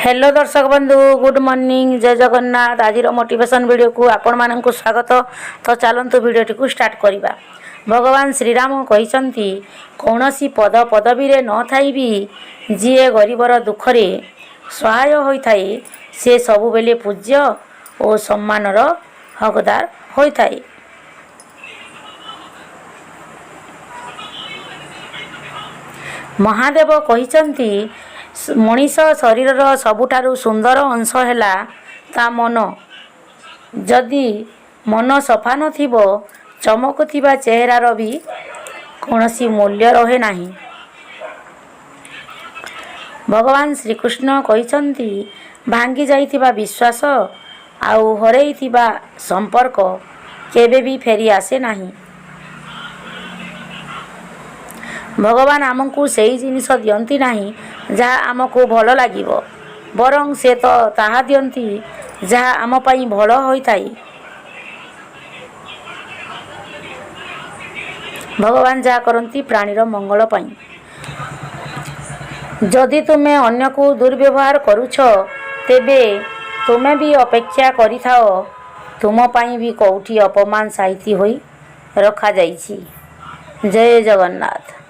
Hello दर्शक बंधु good morning जय जगन्नाथ। आज मोटिवेशन वीडियो को आपण मानक स्वागत। तो चलतु वीडियो टी स्टार्ट करवा। भगवान श्रीराम कहते कौन सी पद पदवी न थाई भी जी गरीबर दुखरे सहाय होता है से सबु बेले पूज्य और सम्मानर हकदार होता है। महादेव कहते मनीष शरीर सबुठारु सुंदर अंश है ता मन। जदि मन सफा नथिबो चमकुथिबा चेहरार भी कौनसी मूल्य रहे नहीं। भगवान श्रीकृष्ण कहते भांगी जाइथिबा विश्वास आउ हरैथिबा संपर्क केबे भी फेरी आसे नहीं। भगवान आमको सही जिनिस दियंती नहीं जहाँ आमको भल लागिबो, बरं से तो ताहा दियंती जहाँ आम पई भल होइथाई। भगवान जहाँ करती प्राणीर मंगल पई। जदि तुमे अन्य को दुर्व्यवहार करुछ तेबे तुमे भी अपेक्षा करिथाओ तुम पई भी कौठी अपमान साहित्य होई रखा जाइछि। जय जगन्नाथ।